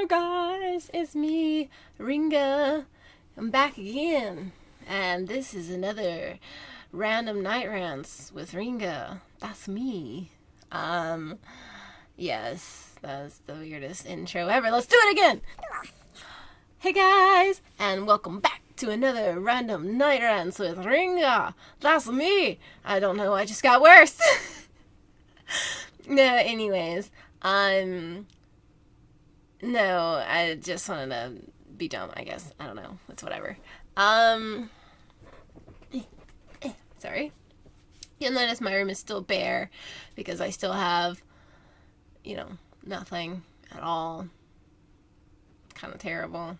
Hello guys, it's me, Ringa. I'm back again, and this is another random night rants with Ringa. That's me. Yes, that's the weirdest intro ever. Let's do it again. Hey guys, and welcome back to another random night rants with Ringa. That's me. I don't know, I just got worse. No, anyways, no, I just wanted to be dumb, I guess. I don't know. It's whatever. Sorry. You'll notice my room is still bare because I still have, nothing at all. Kind of terrible.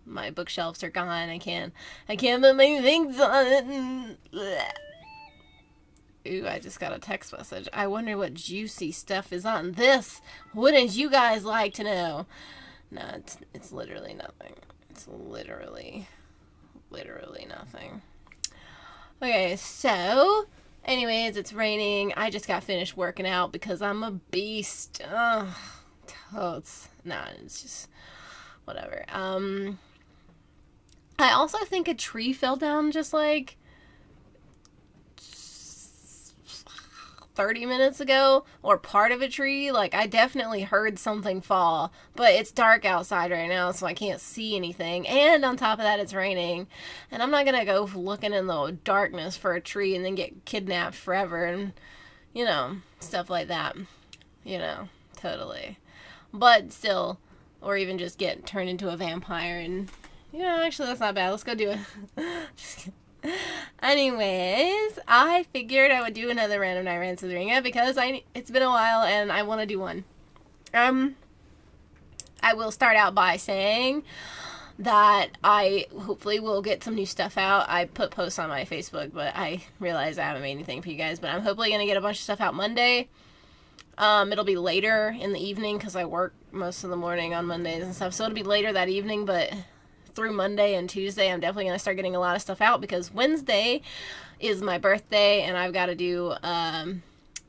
My bookshelves are gone. I can't put my things on it. Ooh, I just got a text message. I wonder what juicy stuff is on this. Wouldn't you guys like to know? No, it's literally nothing. It's literally nothing. Okay, so, anyways, it's raining. I just got finished working out because I'm a beast. It's just whatever. I also think a tree fell down just like 30 minutes ago, or part of a tree. Like, I definitely heard something fall, but it's dark outside right now, so I can't see anything, and on top of that, it's raining, and I'm not gonna go looking in the darkness for a tree and then get kidnapped forever, and, stuff like that, totally, but still, or even just get turned into a vampire, and, actually, that's not bad. Let's go do it. Just kidding. Anyways, I figured I would do another random night rants with Ringa because it's been a while and I want to do one. I will start out by saying that I hopefully will get some new stuff out. I put posts on my Facebook, but I realize I haven't made anything for you guys, but I'm hopefully going to get a bunch of stuff out Monday. It'll be later in the evening because I work most of the morning on Mondays and stuff, so it'll be later that evening, but through Monday and Tuesday, I'm definitely going to start getting a lot of stuff out because Wednesday is my birthday and I've got to do,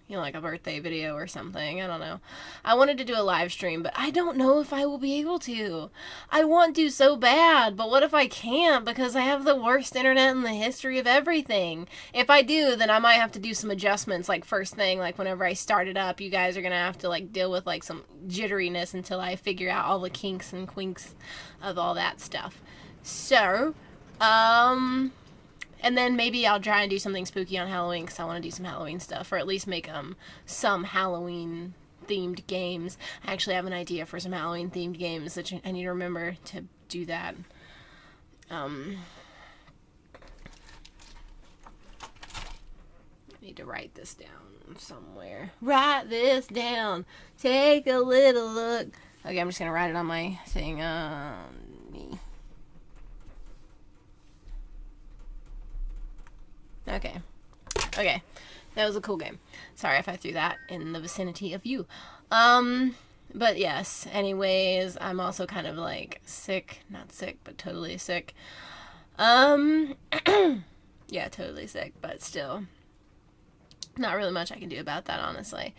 like a birthday video or something. I don't know. I wanted to do a live stream, but I don't know if I will be able to. I want to so bad, but what if I can't because I have the worst internet in the history of everything? If I do, then I might have to do some adjustments, like first thing, like whenever I start it up, you guys are going to have to like deal with like some jitteriness until I figure out all the kinks and quinks of all that stuff. So, and then maybe I'll try and do something spooky on Halloween because I want to do some Halloween stuff, or at least make some Halloween themed games. I actually have an idea for some Halloween themed games that I need to remember to do that. I need to write this down somewhere. Write this down. Take a little look. Okay, I'm just gonna write it on my thing. Me. Okay, that was a cool game. Sorry if I threw that in the vicinity of you. But yes, anyways, I'm also kind of like sick, not sick, but totally sick. Yeah, totally sick, but still, not really much I can do about that, honestly.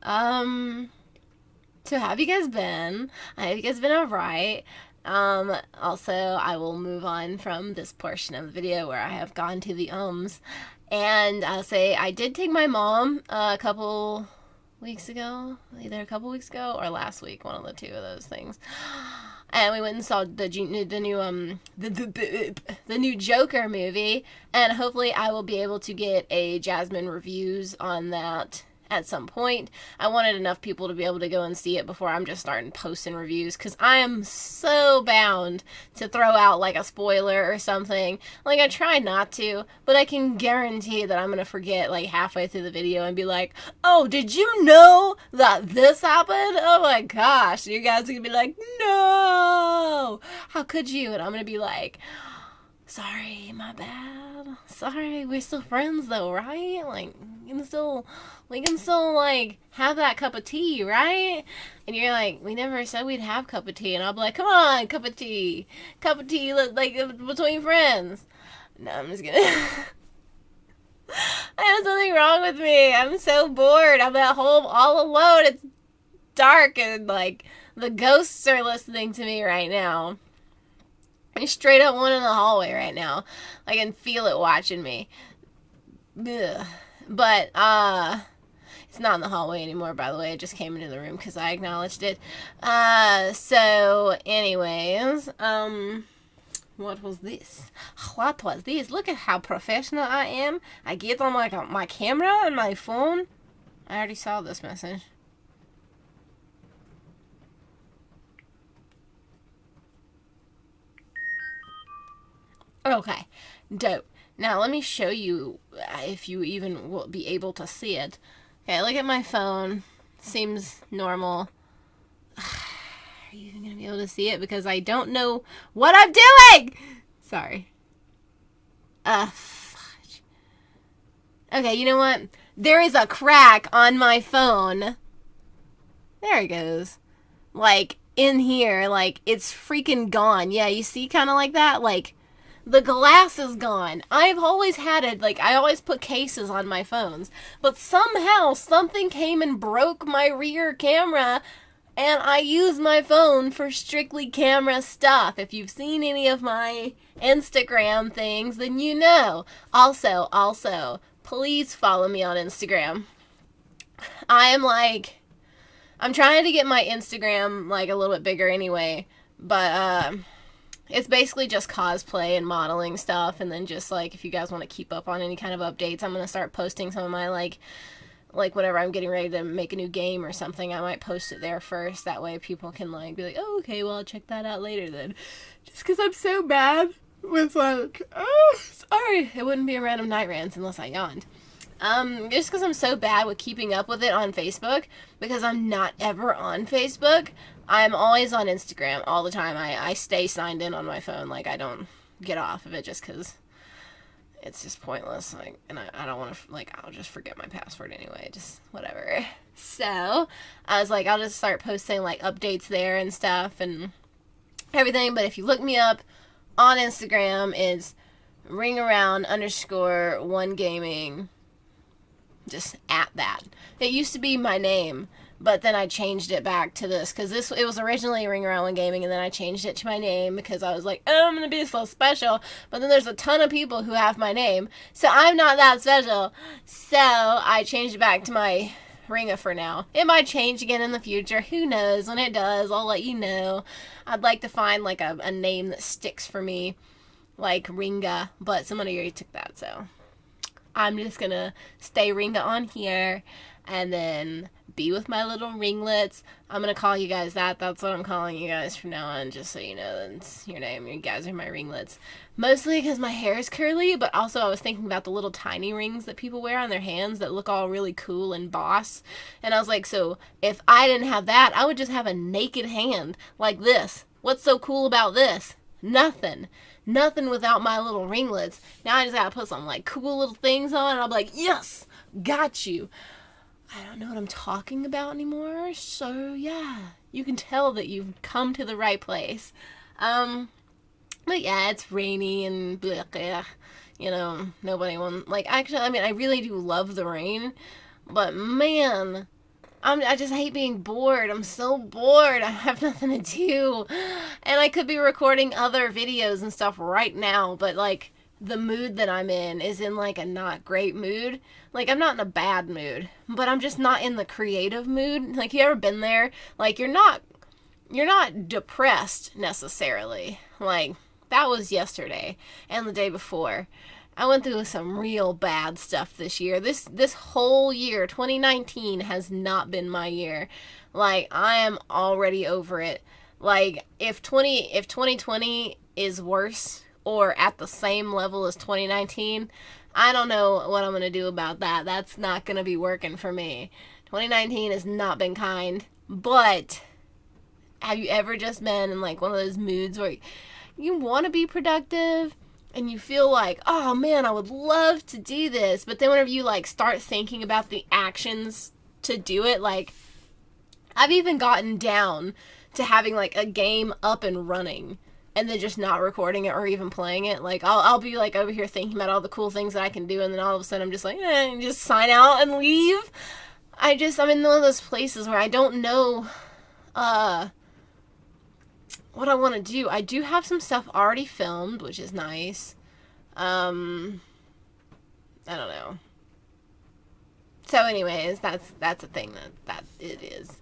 So how have you guys been? I hope you guys been alright. Also, I will move on from this portion of the video where I have gone to the and I'll say I did take my mom a couple weeks ago, either a couple weeks ago or last week, one of the two of those things. And we went and saw the new Joker movie, and hopefully I will be able to get a Jasmine reviews on that at some point. I wanted enough people to be able to go and see it before I'm just starting posting reviews, because I am so bound to throw out like a spoiler or something. Like, I try not to, but I can guarantee that I'm gonna forget like halfway through the video and be like, oh, did you know that this happened? Oh my gosh. You guys are gonna be like, no, how could you? And I'm gonna be like, sorry, my bad. Sorry, we're still friends though, right? Like, we can still like have that cup of tea, right? And you're like, we never said we'd have cup of tea. And I'll be like, come on, cup of tea, like between friends. No, I'm just kidding. I have something wrong with me. I'm so bored. I'm at home all alone. It's dark and like The ghosts are listening to me right now. There's straight up one in the hallway right now. I can feel it watching me. Ugh. But, it's not in the hallway anymore, by the way. It just came into the room because I acknowledged it. So, anyways, what was this? What was this? Look at how professional I am. I get on my camera and my phone. I already saw this message. Okay, dope. Now let me show you if you even will be able to see it. Okay, look at my phone. Seems normal. Are you even gonna be able to see it? Because I don't know what I'm doing! Sorry. Fudge. Okay, you know what? There is a crack on my phone. There it goes. Like, in here, like, it's freaking gone. Yeah, you see kind of like that? Like, the glass is gone. I've always had it, like, I always put cases on my phones. But somehow, something came and broke my rear camera, and I use my phone for strictly camera stuff. If you've seen any of my Instagram things, then you know. Also, please follow me on Instagram. I'm trying to get my Instagram, like, a little bit bigger anyway, but, it's basically just cosplay and modeling stuff, and then just, like, if you guys want to keep up on any kind of updates, I'm going to start posting some of my, like, whenever I'm getting ready to make a new game or something, I might post it there first. That way people can, like, be like, oh, okay, well, I'll check that out later then. Just because I'm so bad with, like, oh, sorry. It wouldn't be a random night rants unless I yawned. Just because I'm so bad with keeping up with it on Facebook, because I'm not ever on Facebook, I'm always on Instagram all the time. I stay signed in on my phone, like, I don't get off of it just because it's just pointless, like, and I don't want to, like, I'll just forget my password anyway, just whatever. So, I was like, I'll just start posting, like, updates there and stuff and everything, but if you look me up on Instagram, it's RingAround_1gaming. Just at that. It used to be my name, but then I changed it back to this, because it was originally RingAround Gaming, and then I changed it to my name because I was like, oh, I'm gonna be so special, but then there's a ton of people who have my name, so I'm not that special, so I changed it back to my Ringa for now. It might change again in the future, who knows. When it does, I'll let you know. I'd like to find, like, a name that sticks for me, like Ringa, but somebody already took that, so I'm just gonna stay Ringa on here and then be with my little ringlets. I'm gonna call you guys that. That's what I'm calling you guys from now on, just so you know that's your name. You guys are my ringlets. Mostly because my hair is curly, but also I was thinking about the little tiny rings that people wear on their hands that look all really cool and boss. And I was like, so if I didn't have that, I would just have a naked hand like this. What's so cool about this? Nothing. Nothing without my little ringlets. Now I just gotta put some, like, cool little things on, and I'll be like, yes, got you. I don't know what I'm talking about anymore, so yeah, you can tell that you've come to the right place. But yeah, it's rainy and blah, blah, you know, nobody wants, like, actually, I mean, I really do love the rain, but man, I just hate being bored. I'm so bored. I have nothing to do. And I could be recording other videos and stuff right now, but, like, the mood that I'm in is in, like, a not great mood. Like, I'm not in a bad mood, but I'm just not in the creative mood. Like, you ever been there? Like, you're not depressed necessarily. Like, that was yesterday and the day before. I went through some real bad stuff this year. This whole year, 2019, has not been my year. Like, I am already over it. Like, if 2020 is worse or at the same level as 2019, I don't know what I'm going to do about that. That's not going to be working for me. 2019 has not been kind, but have you ever just been in, like, one of those moods where you want to be productive and you feel like, oh man, I would love to do this, but then whenever you, like, start thinking about the actions to do it, like, I've even gotten down to having, like, a game up and running and then just not recording it or even playing it. Like, I'll be, like, over here thinking about all the cool things that I can do, and then all of a sudden I'm just like, and just sign out and leave. I'm in one of those places where I don't know, what I want to do, I do have some stuff already filmed, which is nice. I don't know. So anyways, that's a thing that it is.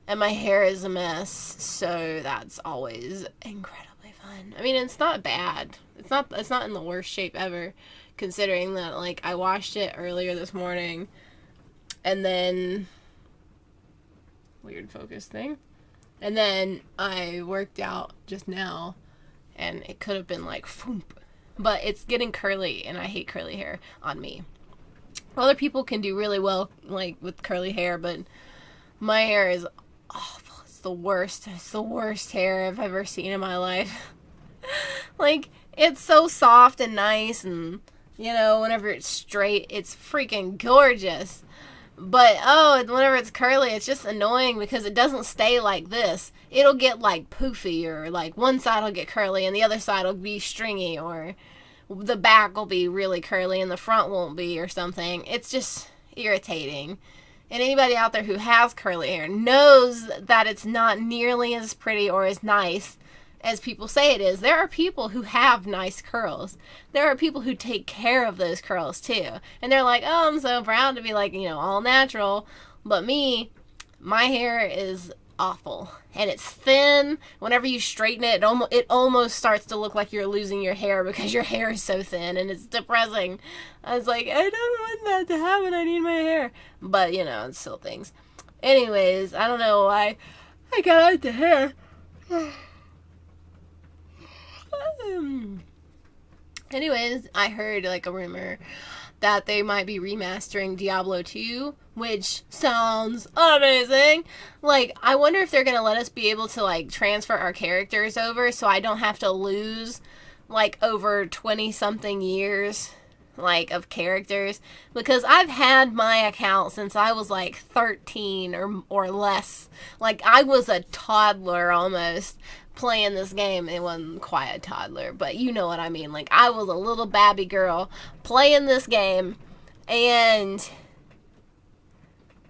And my hair is a mess, so that's always incredibly fun. I mean, it's not bad. It's not in the worst shape ever, considering that, like, I washed it earlier this morning, and then weird focus thing. And then I worked out just now, and it could have been like foomp. But it's getting curly, and I hate curly hair on me. Other people can do really well, like, with curly hair, but my hair is awful. It's the worst. It's the worst hair I've ever seen in my life. Like, it's so soft and nice, and, you know, whenever it's straight, it's freaking gorgeous. But, whenever it's curly, it's just annoying because it doesn't stay like this. It'll get, like, poofy, or, like, one side will get curly and the other side will be stringy, or the back will be really curly and the front won't be, or something. It's just irritating. And anybody out there who has curly hair knows that it's not nearly as pretty or as nice as people say it is. There are people who have nice curls. There are people who take care of those curls too. And they're like, oh, I'm so proud to be, like, you know, all natural. But me, my hair is awful. And it's thin. Whenever you straighten it, it almost starts to look like you're losing your hair because your hair is so thin, and it's depressing. I was like, I don't want that to happen. I need my hair. But, you know, it's still things. Anyways, I don't know why I got out the hair. Anyways, I heard, like, a rumor that they might be remastering Diablo 2, which sounds amazing. Like, I wonder if they're gonna let us be able to, like, transfer our characters over so I don't have to lose, like, over 20-something years, like, of characters. Because I've had my account since I was, like, 13 or less. Like, I was a toddler almost playing this game. It wasn't quite a toddler, but you know what I mean. Like, I was a little babby girl playing this game, and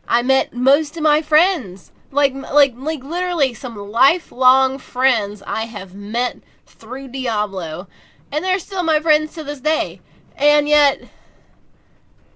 I met most of my friends. Like literally some lifelong friends I have met through Diablo, and they're still my friends to this day. And yet,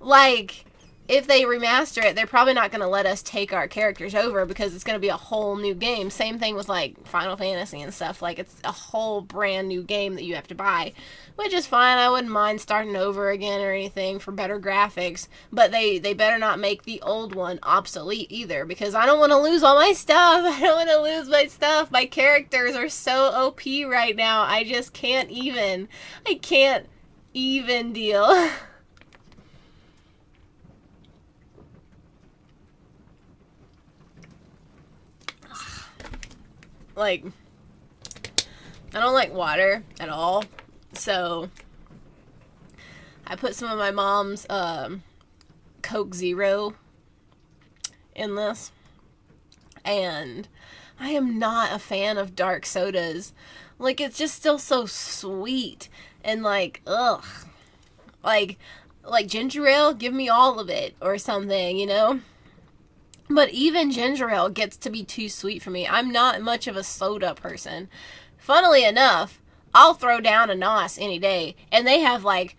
like, if they remaster it, they're probably not going to let us take our characters over because it's going to be a whole new game. Same thing with, like, Final Fantasy and stuff. Like, it's a whole brand new game that you have to buy, which is fine. I wouldn't mind starting over again or anything for better graphics, but they better not make the old one obsolete either, because I don't want to lose all my stuff. I don't want to lose my stuff. My characters are so OP right now. I just can't even. I can't even deal. Like, I don't like water at all, so I put some of my mom's Coke Zero in this, and I am not a fan of dark sodas. Like, it's just still so sweet, and, like, ugh. Like ginger ale, give me all of it, or something, you know? But even ginger ale gets to be too sweet for me. I'm not much of a soda person. Funnily enough, I'll throw down a NOS any day, and they have, like,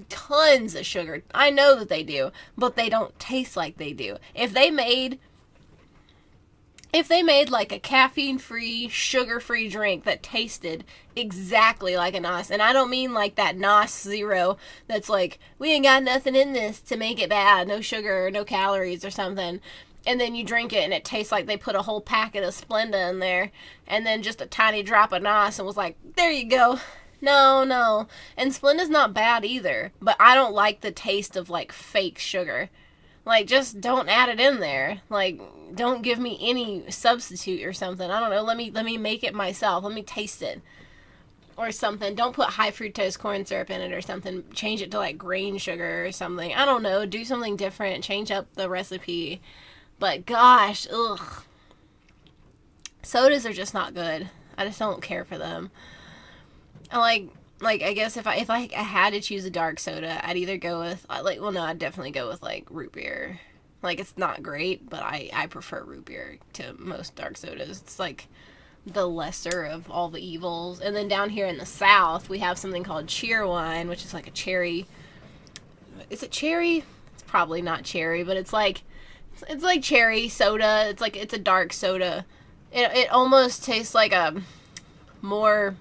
tons of sugar. I know that they do, but they don't taste like they do. If they made like a caffeine-free, sugar-free drink that tasted exactly like a NOS, and I don't mean like that NOS Zero that's like, we ain't got nothing in this to make it bad, no sugar, no calories or something, and then you drink it and it tastes like they put a whole packet of Splenda in there, and then just a tiny drop of NOS, and was like, there you go. No. And Splenda's not bad either, but I don't like the taste of, like, fake sugar. Like, just don't add it in there. Like, don't give me any substitute or something. I don't know. Let me make it myself. Let me taste it. Or something. Don't put high fructose corn syrup in it or something. Change it to, like, grain sugar or something. I don't know. Do something different. Change up the recipe. But gosh, ugh. Sodas are just not good. I just don't care for them. I I guess if I had to choose a dark soda, I'd either go with, I'd definitely go with, like, root beer. Like, it's not great, but I prefer root beer to most dark sodas. It's like the lesser of all the evils. And then down here in the South, we have something called cheerwine, which is like a cherry. Is it cherry? It's probably not cherry, but it's like cherry soda. It's a dark soda. It almost tastes like a more,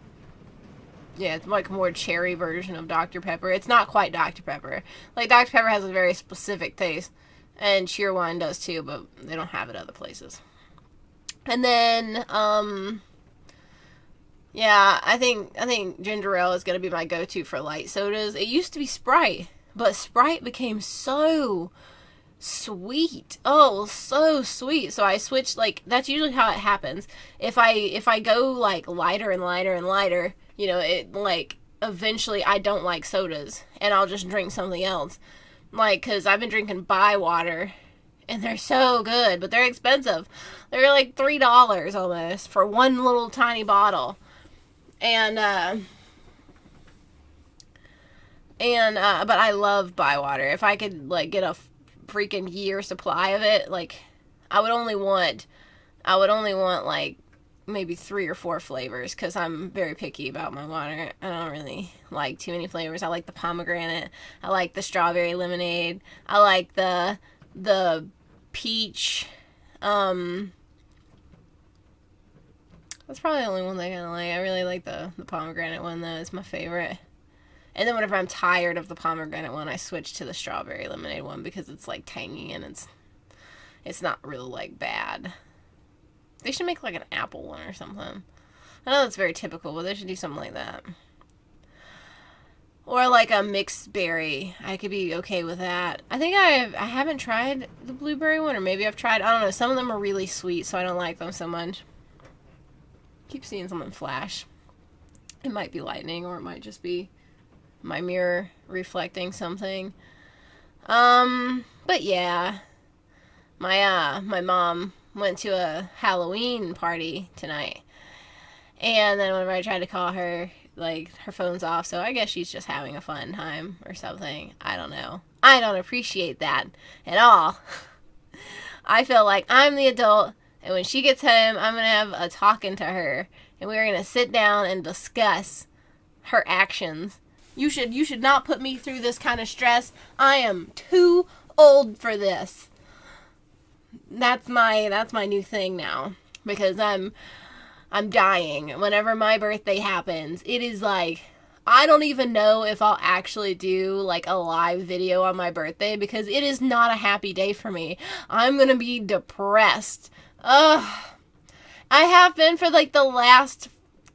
yeah, it's like a more cherry version of Dr. Pepper. It's not quite Dr. Pepper. Like, Dr. Pepper has a very specific taste, and cheerwine does too, but they don't have it other places. And then, yeah, I think ginger ale is gonna be my go-to for light sodas. It used to be Sprite, but Sprite became so sweet. Oh, so sweet. So I switched. Like, that's usually how it happens. If I go like lighter and lighter and lighter, you know, it like eventually I don't like sodas and I'll just drink something else. Like, cause I've been drinking water. And they're so good, but they're expensive. They're like $3 almost for one little tiny bottle. And but I love water. If I could like get a freaking year supply of it, like I would only want like maybe 3 or 4 flavors, because I'm very picky about my water. I don't really like too many flavors. I like the pomegranate. I like the strawberry lemonade. I like the peach. That's probably the only one that I kind of like. I really like the pomegranate one, though. It's my favorite. And then whenever I'm tired of the pomegranate one, I switch to the strawberry lemonade one, because it's like tangy and it's not really like bad. They should make like an apple one or something. I know that's very typical, but they should do something like that. Or like a mixed berry. I could be okay with that. I think I haven't tried the blueberry one, or maybe I've tried. I don't know. Some of them are really sweet, so I don't like them so much. Keep seeing something flash. It might be lightning, or it might just be my mirror reflecting something. But yeah. My mom went to a Halloween party tonight. And then whenever I tried to call her, like, her phone's off, so I guess she's just having a fun time or something. I don't know. I don't appreciate that at all. I feel like I'm the adult, and when she gets home, I'm going to have a talking to her, and we're going to sit down and discuss her actions. You should not put me through this kind of stress. I am too old for this. That's my new thing now, because I'm dying. Whenever my birthday happens, it is like, I don't even know if I'll actually do like a live video on my birthday, because it is not a happy day for me. I'm gonna be depressed. Ugh. I have been for like the last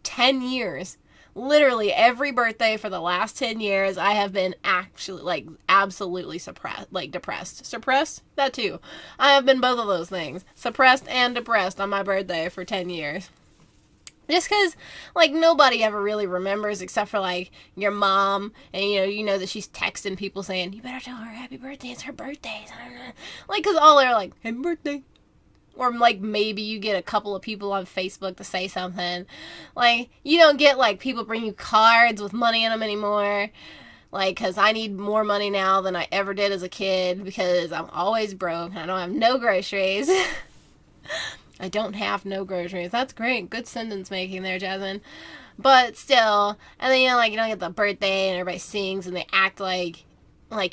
10 years. Literally every birthday for the last 10 years, I have been actually like absolutely depressed. Suppressed? That too. I have been both of those things. Suppressed and depressed on my birthday for 10 years. Just because, like, nobody ever really remembers except for, like, your mom. And, you know that she's texting people saying, you better tell her happy birthday. It's her birthday. Like, because all they're like, happy birthday. Or, like, maybe you get a couple of people on Facebook to say something. Like, you don't get, like, people bring you cards with money in them anymore. Like, because I need more money now than I ever did as a kid, because I'm always broke. I don't have no groceries. I don't have no groceries. That's great. Good sentence making there, Jasmine. But still, and then, you know, like, you don't get the birthday and everybody sings and they act like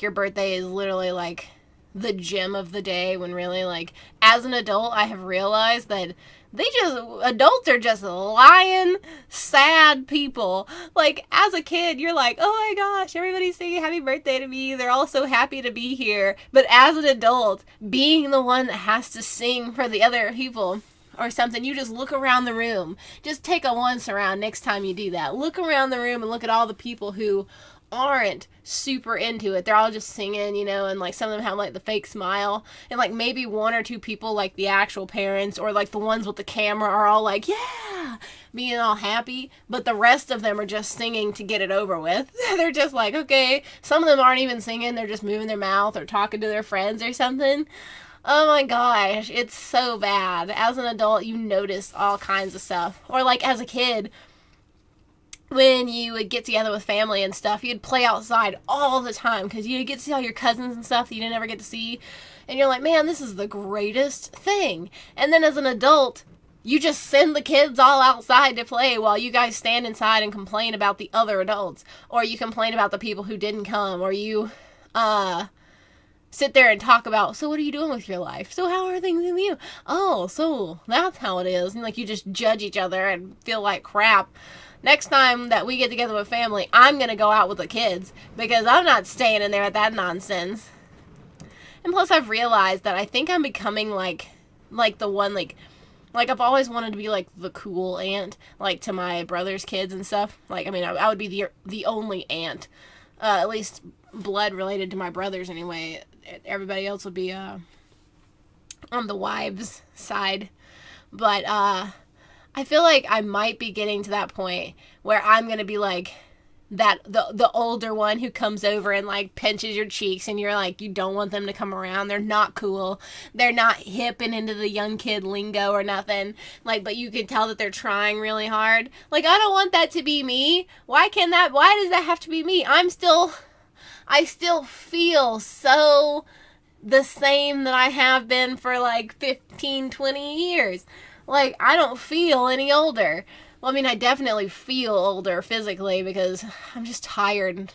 your birthday is literally, like, the gem of the day, when really, like, as an adult, I have realized that adults are just lying, sad people. Like, as a kid, you're like, oh my gosh, everybody's singing happy birthday to me. They're all so happy to be here. But as an adult, being the one that has to sing for the other people or something, you just look around the room. Just take a once around next time you do that. Look around the room and look at all the people who aren't super into it. They're all just singing, you know, and like some of them have like the fake smile, and like maybe 1 or 2 people, like the actual parents or like the ones with the camera, are all like, yeah, being all happy, but the rest of them are just singing to get it over with. They're just like, okay. Some of them aren't even singing, they're just moving their mouth or talking to their friends or something. Oh my gosh, it's so bad. As an adult, you notice all kinds of stuff. Or like as a kid, when you would get together with family and stuff, you'd play outside all the time, because you get to see all your cousins and stuff that you didn't ever get to see. And you're like, man, this is the greatest thing. And then as an adult, you just send the kids all outside to play while you guys stand inside and complain about the other adults, or you complain about the people who didn't come, or you sit there and talk about, so what are you doing with your life? So how are things with you? Oh, so that's how it is. And like, you just judge each other and feel like crap. Next time that we get together with family, I'm going to go out with the kids because I'm not staying in there with that nonsense. And plus I've realized that I think I'm becoming like the one, like I've always wanted to be like the cool aunt, like to my brother's kids and stuff. Like, I mean, I would be the only aunt, at least blood related to my brothers anyway. Everybody else would be on the wives' side. But I feel like I might be getting to that point where I'm going to be like that the older one who comes over and like pinches your cheeks and you're like, you don't want them to come around. They're not cool. They're not hip and into the young kid lingo or nothing. Like, but you can tell that they're trying really hard. Like, I don't want that to be me. Why does that have to be me? I still feel so the same that I have been for like 15, 20 years. Like, I don't feel any older. Well, I mean, I definitely feel older physically because I'm just tired.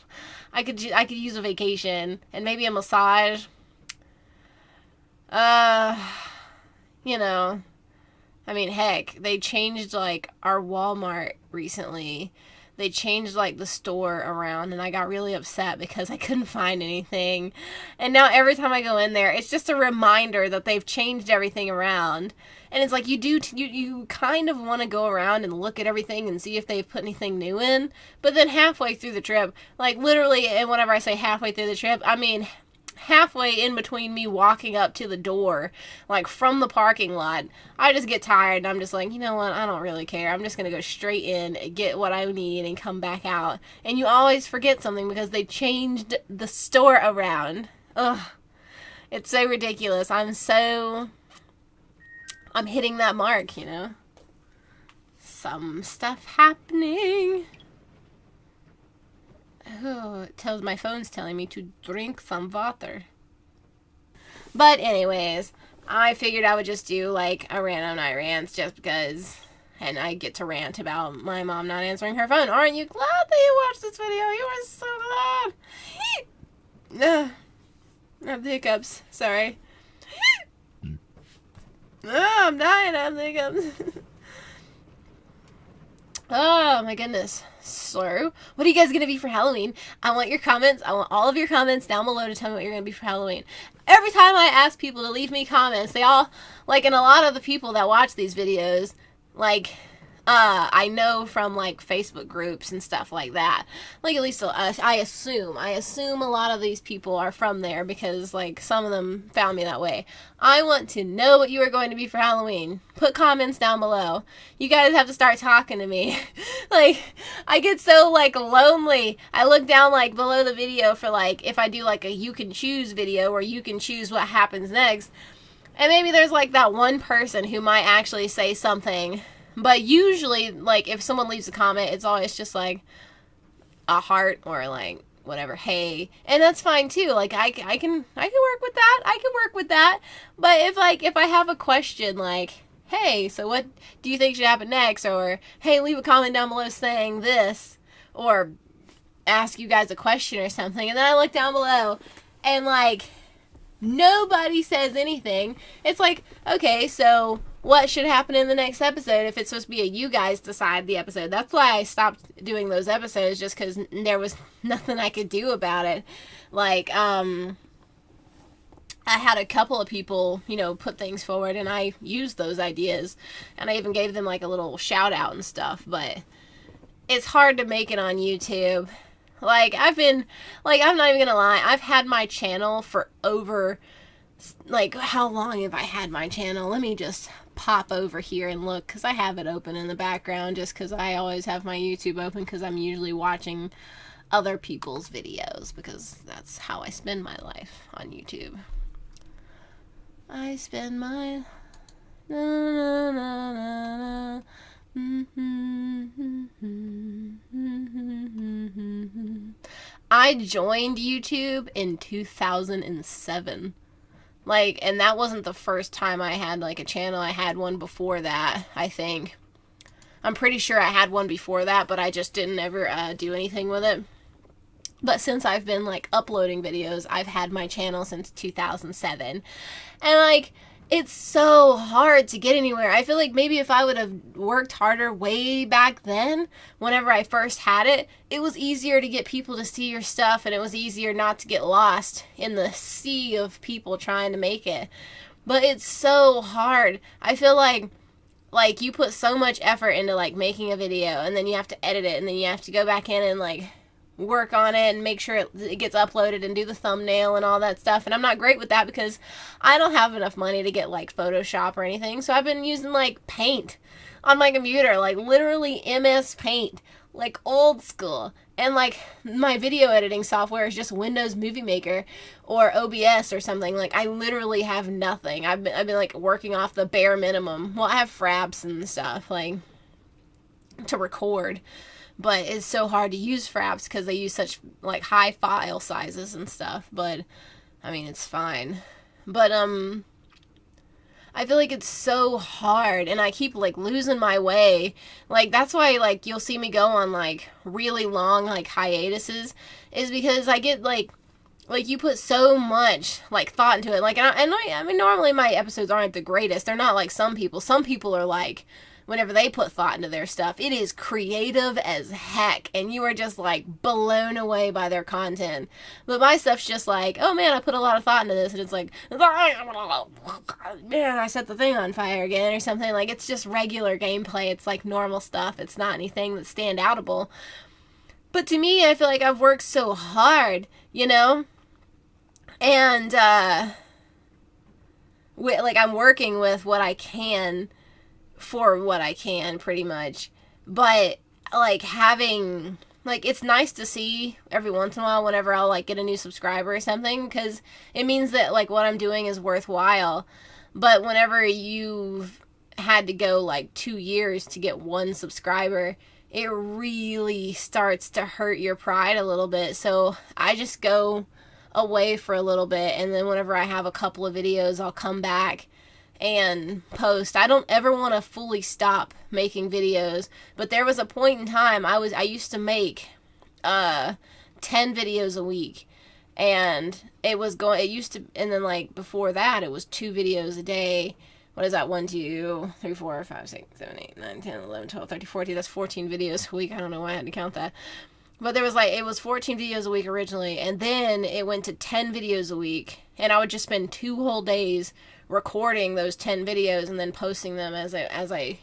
I could use a vacation and maybe a massage. You know, I mean, heck, they changed like our Walmart recently. They changed like the store around and I got really upset because I couldn't find anything. And now every time I go in there, it's just a reminder that they've changed everything around. And it's like you kind of want to go around and look at everything and see if they've put anything new in. But then halfway through the trip, like literally, and whenever I say halfway through the trip, I mean halfway in between me walking up to the door, like from the parking lot, I just get tired and I'm just like, you know what, I don't really care. I'm just going to go straight in, get what I need, and come back out. And you always forget something because they changed the store around. Ugh. It's so ridiculous. I'm hitting that mark, you know. Some stuff happening. Oh, my phone's telling me to drink some water. But anyways, I figured I would just do like a random night rants just because, and I get to rant about my mom not answering her phone. Aren't you glad that you watched this video? You are so glad. I have the hiccups. Sorry. I'm dying. I have the hiccups. Oh my goodness. So, what are you guys going to be for Halloween? I want your comments. I want all of your comments down below to tell me what you're going to be for Halloween. Every time I ask people to leave me comments, they all, like, and a lot of the people that watch these videos, like, I know from like Facebook groups and stuff like that. Like, at least I assume a lot of these people are from there because like some of them found me that way. I want to know what you are going to be for Halloween. Put comments down below. You guys have to start talking to me. Like, I get so like lonely. I look down like below the video for like if I do like a you can choose video where you can choose what happens next. And maybe there's like that one person who might actually say something. But usually, like, if someone leaves a comment, it's always just, like, a heart or, like, whatever, hey. And that's fine, too. Like, I can work with that. I can work with that. But if I have a question, like, hey, so what do you think should happen next? Or, hey, leave a comment down below saying this. Or ask you guys a question or something. And then I look down below and, like, nobody says anything. It's like, okay, so what should happen in the next episode if it's supposed to be a you guys decide the episode? That's why I stopped doing those episodes, just because there was nothing I could do about it. Like, I had a couple of people, you know, put things forward, and I used those ideas, and I even gave them, like, a little shout out and stuff, but it's hard to make it on YouTube. Like, I'm not even gonna lie, I've had my channel for over, like, how long have I had my channel? Let me just pop over here and look, because I have it open in the background, just because I always have my YouTube open, because I'm usually watching other people's videos, because that's how I spend my life on YouTube. I spend my... I joined YouTube in 2007. Like, and that wasn't the first time I had, like, a channel. I had one before that, I think. I'm pretty sure I had one before that, but I just didn't ever do anything with it. But since I've been, like, uploading videos, I've had my channel since 2007. And, like, it's so hard to get anywhere. I feel like maybe if I would have worked harder way back then, whenever I first had it, it was easier to get people to see your stuff, and it was easier not to get lost in the sea of people trying to make it. But it's so hard. I feel like you put so much effort into, like, making a video, and then you have to edit it, and then you have to go back in and, like, work on it and make sure it gets uploaded and do the thumbnail and all that stuff. And I'm not great with that because I don't have enough money to get, like, Photoshop or anything. So I've been using, like, Paint on my computer, like, literally MS Paint, like, old school. And, like, my video editing software is just Windows Movie Maker or OBS or something. Like, I literally have nothing. I've been like, working off the bare minimum. Well, I have Fraps and stuff, like, to record. But it's so hard to use Fraps because they use such, like, high file sizes and stuff. But, I mean, it's fine. But, I feel like it's so hard, and I keep, like, losing my way. Like, that's why, like, you'll see me go on, like, really long, like, hiatuses, is because I get, like, you put so much, like, thought into it. Like, I mean, normally my episodes aren't the greatest. They're not like some people. Some people are, like, whenever they put thought into their stuff, it is creative as heck, and you are just, like, blown away by their content. But my stuff's just like, oh man, I put a lot of thought into this, and it's like, man, I set the thing on fire again, or something. Like, it's just regular gameplay. It's, like, normal stuff. It's not anything that's stand-outable. But to me, I feel like I've worked so hard, you know? And, like, I'm working with what I can for what I can, pretty much. But, like, having, like, it's nice to see every once in a while whenever I'll, like, get a new subscriber or something, because it means that, like, what I'm doing is worthwhile. But whenever you've had to go, like, 2 years to get one subscriber, it really starts to hurt your pride a little bit. So I just go away for a little bit, and then whenever I have a couple of videos, I'll come back and post. I don't ever want to fully stop making videos, but there was a point in time I used to make 10 videos a week, and it used to, and then, like, before that it was 2 videos a day. What is that? 1, 2, 3, 4, 5, 6, 7, 8, 9, 10, 11, 12, 13, 14. That's 14 videos a week. I don't know why I had to count that. But there was, like, it was 14 videos a week originally, and then it went to 10 videos a week, and I would just spend 2 whole days recording those 10 videos and then posting them as I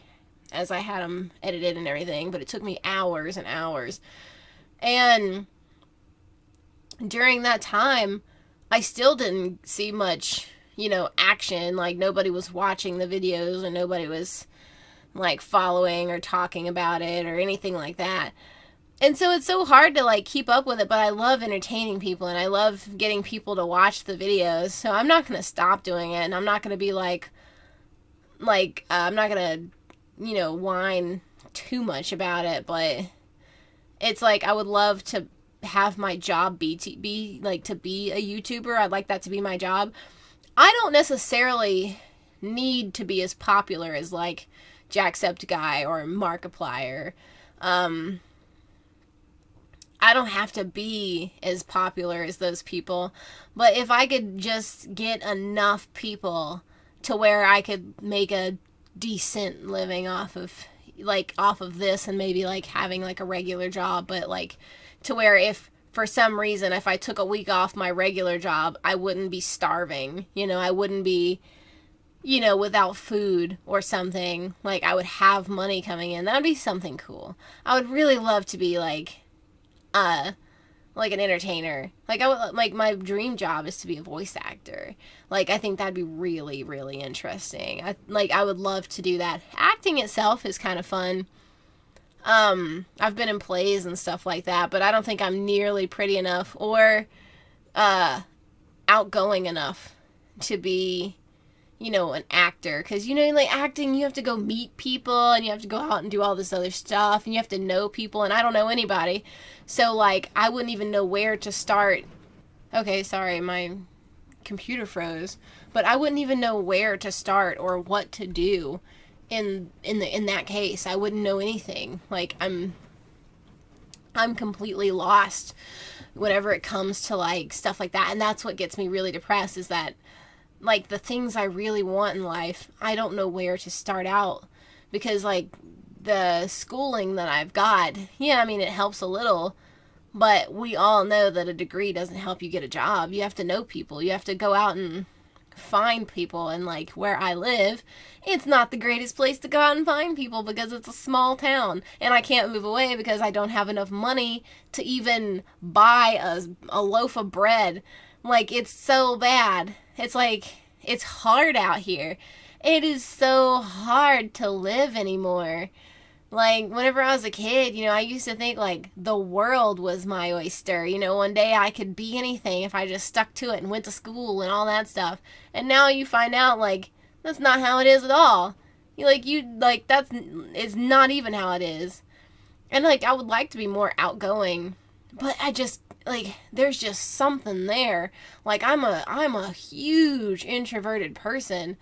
had them edited and everything. But it took me hours and hours. And during that time, I still didn't see much, you know, action. Like, nobody was watching the videos, and nobody was, like, following or talking about it or anything like that. And so it's so hard to, like, keep up with it, but I love entertaining people, and I love getting people to watch the videos, so I'm not going to stop doing it, and I'm not going to be like, I'm not going to, you know, whine too much about it, but it's like, I would love to have my job be to be a YouTuber. I'd like that to be my job. I don't necessarily need to be as popular as, like, Jacksepticeye or Markiplier. I don't have to be as popular as those people, but if I could just get enough people to where I could make a decent living off of this, and maybe, like, having, like, a regular job, but, like, to where if for some reason, if I took a week off my regular job, I wouldn't be starving, you know, I wouldn't be, you know, without food or something. Like, I would have money coming in. That would be something cool. I would really love to be, like an entertainer. Like, my dream job is to be a voice actor. Like, I think that'd be really, really interesting. I would love to do that. Acting itself is kind of fun. I've been in plays and stuff like that, but I don't think I'm nearly pretty enough or outgoing enough to be, you know, an actor. Because, you know, like, acting, you have to go meet people, and you have to go out and do all this other stuff, and you have to know people, and I don't know anybody. So, like, I wouldn't even know where to start. Okay, sorry, my computer froze, but I wouldn't even know where to start or what to do in that case. I wouldn't know anything. Like, I'm completely lost whenever it comes to like stuff like that. And that's what gets me really depressed, is that like the things I really want in life, I don't know where to start out, because like the schooling that I've got, yeah, I mean, it helps a little, but we all know that a degree doesn't help you get a job. You have to know people. You have to go out and find people. And like where I live, it's not the greatest place to go out and find people, because it's a small town, and I can't move away because I don't have enough money to even buy a loaf of bread. Like, it's so bad. It's like, it's hard out here. It is so hard to live anymore. Like, whenever I was a kid, I used to think, like, the world was my oyster. One day I could be anything if I just stuck to it and went to school and all that stuff. And now you find out, like, that's not how it is at all. It's not even how it is. And, like, I would like to be more outgoing, but I just, like, there's just something there. Like, I'm a huge introverted person.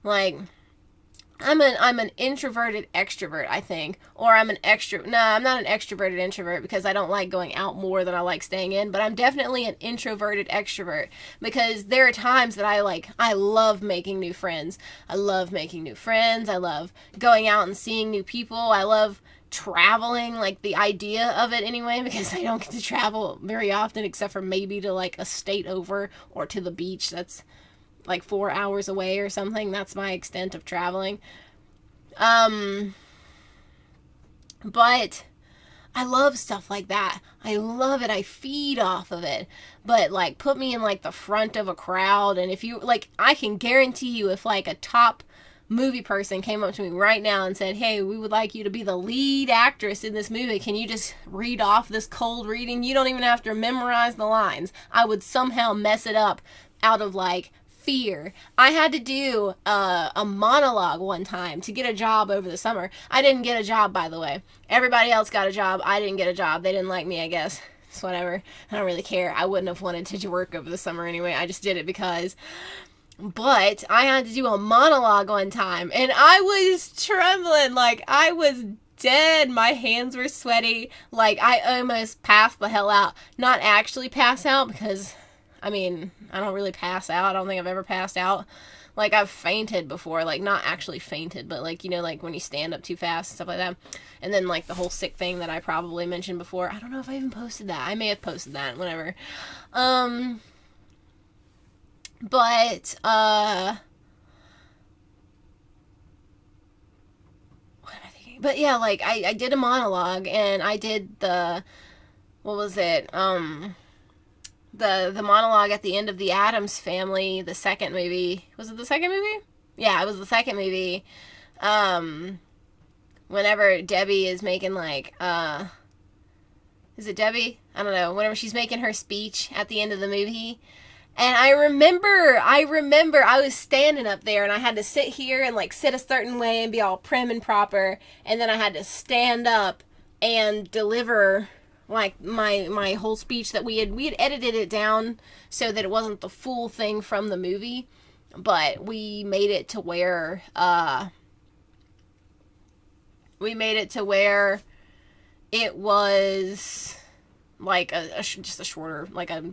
Like, I'm an introverted extrovert, I think. Or I'm I'm not an extroverted introvert, because I don't like going out more than I like staying in, but I'm definitely an introverted extrovert, because there are times that I love making new friends. I love making new friends. I love going out and seeing new people. I love traveling, like the idea of it anyway, because I don't get to travel very often, except for maybe to like a state over, or to the beach that's like 4 hours away or something. That's my extent of traveling. But I love stuff like that. I love it. I feed off of it. But like, put me in like the front of a crowd, and if you like, I can guarantee you, if like a top movie person came up to me right now and said, hey, we would like you to be the lead actress in this movie, can you just read off this cold reading? You don't even have to memorize the lines. I would somehow mess it up out of like fear. I had to do a monologue one time to get a job over the summer. I didn't get a job, by the way. Everybody else got a job. I didn't get a job. They didn't like me, I guess. It's whatever. I don't really care. I wouldn't have wanted to work over the summer anyway. I just did it because. But I had to do a monologue one time, and I was trembling. Like, I was dead. My hands were sweaty. Like, I almost passed the hell out. Not actually pass out, because I mean, I don't really pass out. I don't think I've ever passed out. Like, I've fainted before. Like, not actually fainted, but like, like when you stand up too fast and stuff like that. And then like the whole sick thing that I probably mentioned before. I don't know if I even posted that. I may have posted that, whatever. But, what am I thinking? But yeah, like, I did a monologue, and I did what was it? The monologue at the end of The Addams Family, the second movie. Was it the second movie? Yeah, it was the second movie. Whenever Debbie is making, like, is it Debbie? I don't know. Whenever she's making her speech at the end of the movie. And I remember I was standing up there, and I had to sit here and like sit a certain way and be all prim and proper. And then I had to stand up and deliver like my whole speech that we had edited it down so that it wasn't the full thing from the movie, but we made it to where it was like just a shorter, like a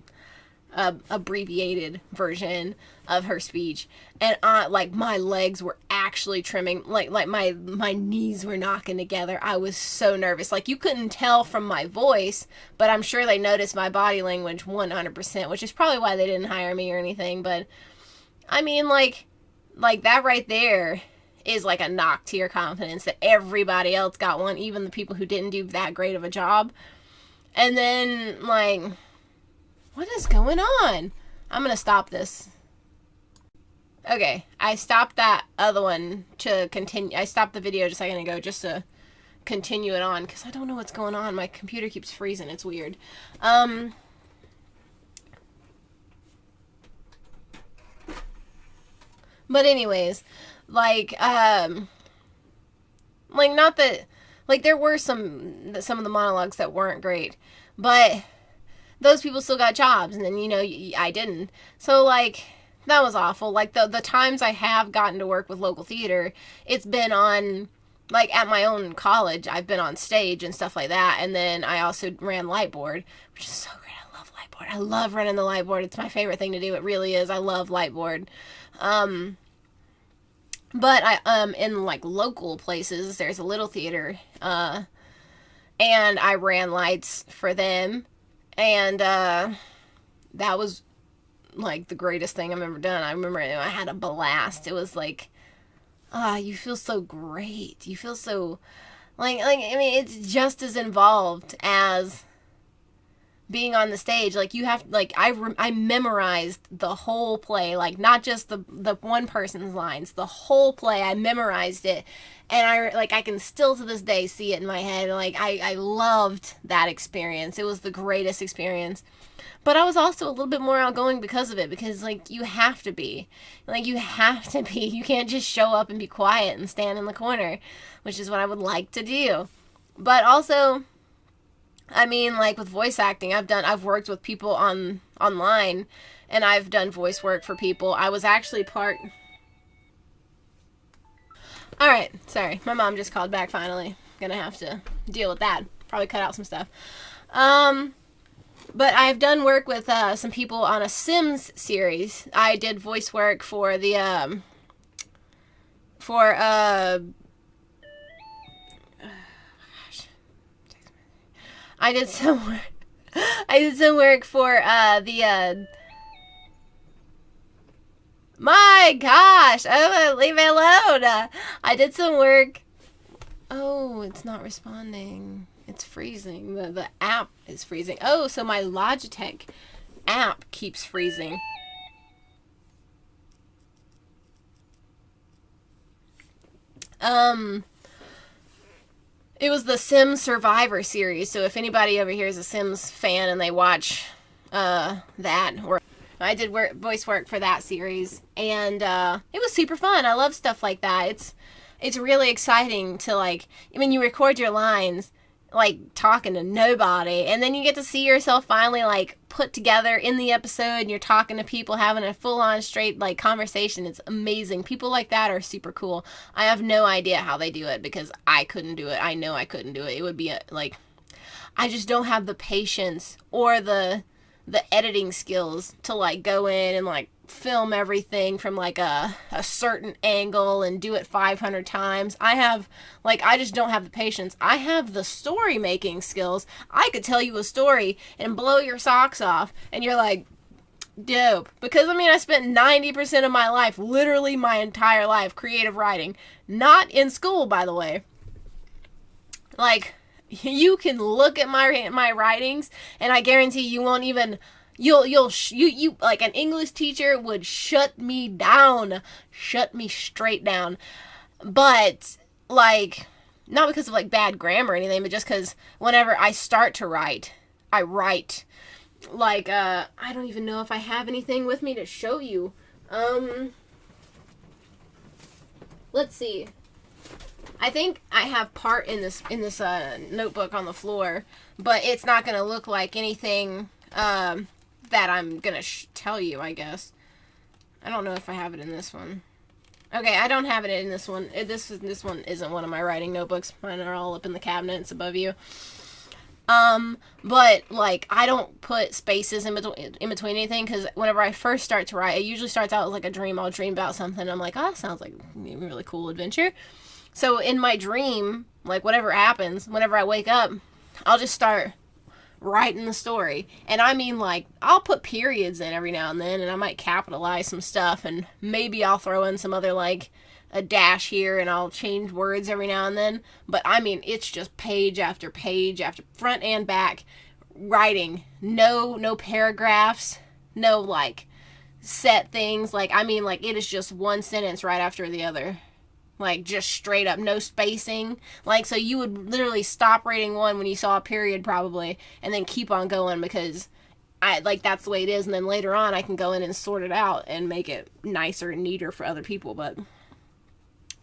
abbreviated version of her speech. And like, my legs were actually trembling, like my knees were knocking together. I was so nervous. Like, you couldn't tell from my voice, but I'm sure they noticed my body language 100%, which is probably why they didn't hire me or anything. But I mean, like that right there is like a knock to your confidence, that everybody else got one, even the people who didn't do that great of a job. And then, like, what is going on? I'm gonna stop this. Okay, I stopped that other one to continue. I stopped the video just a second ago just to continue it on, because I don't know what's going on. My computer keeps freezing. It's weird. But anyways, like not that, like, there were some of the monologues that weren't great, but those people still got jobs, and then, I didn't. So, like, that was awful. Like the times I have gotten to work with local theater, it's been on, like, at my own college. I've been on stage and stuff like that, and then I also ran Lightboard, which is so great. I love Lightboard. I love running the Lightboard. It's my favorite thing to do. It really is. I love Lightboard. But I in like local places, there's a little theater, and I ran lights for them, and that was like the greatest thing I've ever done. I remember I had a blast. It was like, you feel so great. You feel so like I mean, it's just as involved as being on the stage. Like, you have, like, I memorized the whole play, like, not just the one person's lines, the whole play. I memorized it, and I can still to this day see it in my head. Like, I loved that experience. It was the greatest experience. But I was also a little bit more outgoing because of it, because, like, you have to be. Like, you have to be. You can't just show up and be quiet and stand in the corner, which is what I would like to do. But also, I mean, like, with voice acting, I've worked with people online, and I've done voice work for people. I was actually Alright, sorry. My mom just called back finally. Gonna have to deal with that. Probably cut out some stuff. But I've done work with some people on a Sims series. I did voice work for the I did some work. I did some work for my gosh, leave me alone. I did some work. Oh, it's not responding. It's freezing. The app is freezing. Oh, so my Logitech app keeps freezing. It was the Sims Survivor series. So if anybody over here is a Sims fan and they watch that, or I did voice work for that series, and it was super fun. I love stuff like that. It's really exciting to, like, I mean, you record your lines, like, talking to nobody, and then you get to see yourself finally, like, put together in the episode, and you're talking to people, having a full-on straight, like, conversation. It's amazing. People like that are super cool. I have no idea how they do it, because I couldn't do it. I know I couldn't do it. It would be like, I just don't have the patience or the editing skills to, like, go in and, like, film everything from, like, a certain angle and do it 500 times. I just don't have the patience. I have the story making skills. I could tell you a story and blow your socks off, and you're like, dope. Because, I mean, I spent 90% of my life, literally my entire life, creative writing. Not in school, by the way. Like, you can look at my writings, and I guarantee you won't even, you like, an English teacher would shut me straight down. But, like, not because of, like, bad grammar or anything, but just because whenever I start to write, I write. Like, I don't even know if I have anything with me to show you. Let's see. I think I have part in this notebook on the floor, but it's not going to look like anything that I'm going to tell you, I guess. I don't know if I have it in this one. Okay, I don't have it in this one. This one isn't one of my writing notebooks. Mine are all up in the cabinets above you. But, like, I don't put spaces in between anything, because whenever I first start to write, it usually starts out with, like, a dream. I'll dream about something. I'm like, oh, that sounds like a really cool adventure. So in my dream, like, whatever happens, whenever I wake up, I'll just start writing the story. And I mean, like, I'll put periods in every now and then, and I might capitalize some stuff, and maybe I'll throw in some other, like, a dash here, and I'll change words every now and then. But, I mean, it's just page after page after front and back writing. No paragraphs, no, like, set things. Like, I mean, like, it is just one sentence right after the other. Like, just straight up, no spacing. Like, so you would literally stop reading one when you saw a period, probably, and then keep on going, because that's the way it is. And then later on, I can go in and sort it out and make it nicer and neater for other people. But,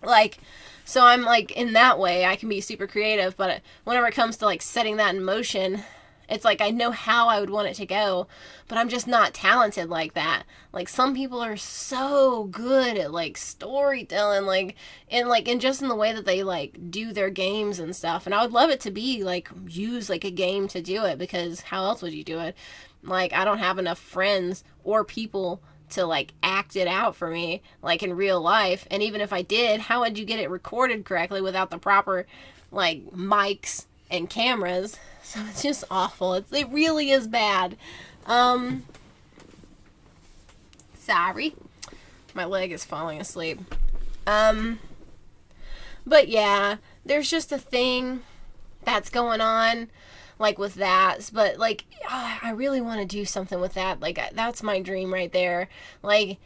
like, so I'm, like, in that way, I can be super creative. But whenever it comes to, like, setting that in motion, It's like I know how I would want it to go, but I'm just not talented like that. Like some people are so good at like storytelling, and just in the way that they like do their games and stuff. And I would love it to be like use like a game to do it, because how else would you do it? Like I don't have enough friends or people to like act it out for me like in real life. And even if I did, how would you get it recorded correctly without the proper like mics and cameras? So it's just awful. It really is bad. Sorry. My leg is falling asleep. But yeah, there's just a thing that's going on like with that, but like I really want to do something with that. Like that's my dream right there. Like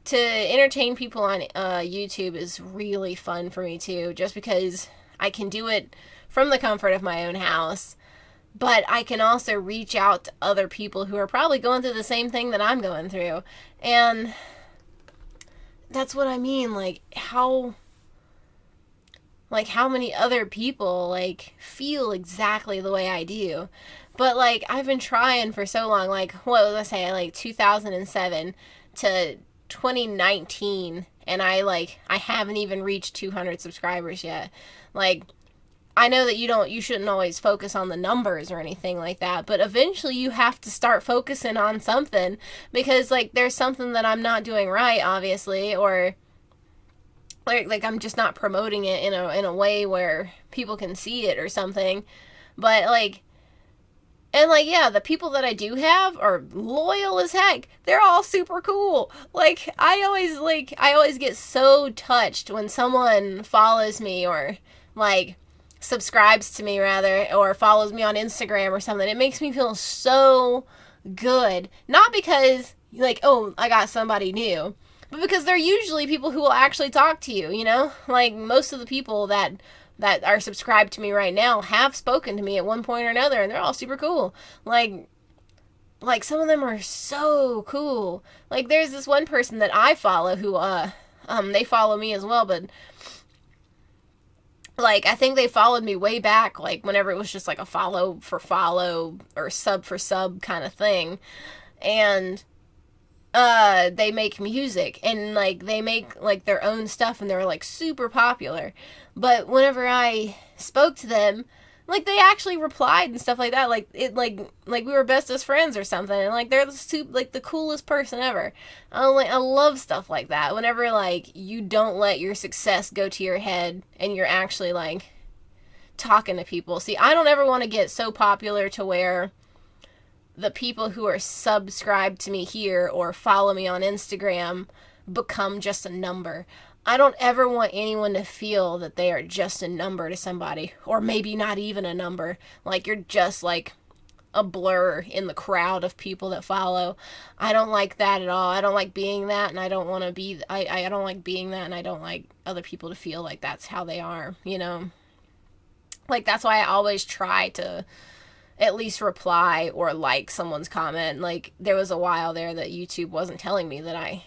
to entertain people on YouTube is really fun for me too, just because I can do it from the comfort of my own house, but I can also reach out to other people who are probably going through the same thing that I'm going through. And that's what I mean, like how many other people like feel exactly the way I do. But like I've been trying for so long, like what was I say, like 2007 to 2019, and I haven't even reached 200 subscribers yet. Like I know that you shouldn't always focus on the numbers or anything like that, but eventually you have to start focusing on something, because like there's something that I'm not doing right, obviously, or like I'm just not promoting it in a way where people can see it or something. But like, and like, yeah, the people that I do have are loyal as heck. They're all super cool. Like I always get so touched when someone follows me, or like subscribes to me rather, or follows me on Instagram or something. It makes me feel so good. Not because like, oh, I got somebody new, but because they're usually people who will actually talk to you, you know? Like most of the people that are subscribed to me right now have spoken to me at one point or another, and they're all super cool. Like some of them are so cool. Like there's this one person that I follow who they follow me as well, but like I think they followed me way back, like whenever it was just like a follow for follow or sub for sub kind of thing. And they make music, and like they make like their own stuff, and they're like super popular. But whenever I spoke to them, like they actually replied and stuff like that, like it like we were best as friends or something. And like they're the coolest person ever. I love stuff like that, whenever like you don't let your success go to your head and you're actually like talking to people. See, I don't ever want to get so popular to where the people who are subscribed to me here or follow me on Instagram become just a number. I don't ever want anyone to feel that they are just a number to somebody, or maybe not even a number. Like you're just like a blur in the crowd of people that follow. I don't like that at all. I don't like being that, and I don't want to be, I don't like being that, and I don't like other people to feel like that's how they are, you know? Like that's why I always try to at least reply or like someone's comment. Like there was a while there that YouTube wasn't telling me that I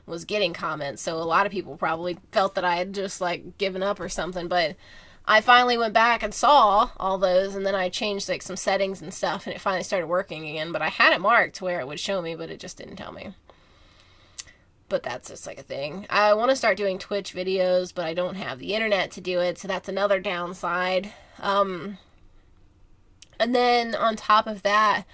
was getting comments, so a lot of people probably felt that I had just like given up or something. But I finally went back and saw all those, and then I changed like some settings and stuff, and it finally started working again. But I had it marked to where it would show me, but it just didn't tell me. But that's just like a thing. I want to start doing Twitch videos, but I don't have the internet to do it, so that's another downside. And then on top of that,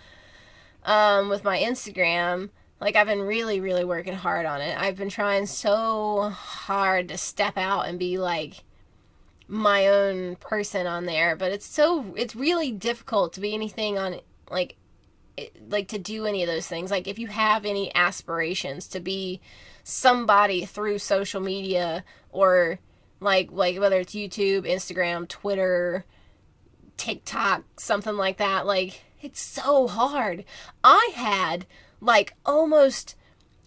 with my Instagram, like I've been really, really working hard on it. I've been trying so hard to step out and be like my own person on there, but it's really difficult to be anything on like to do any of those things. Like if you have any aspirations to be somebody through social media, or like whether it's YouTube, Instagram, Twitter, TikTok, something like that, like it's so hard. I had almost,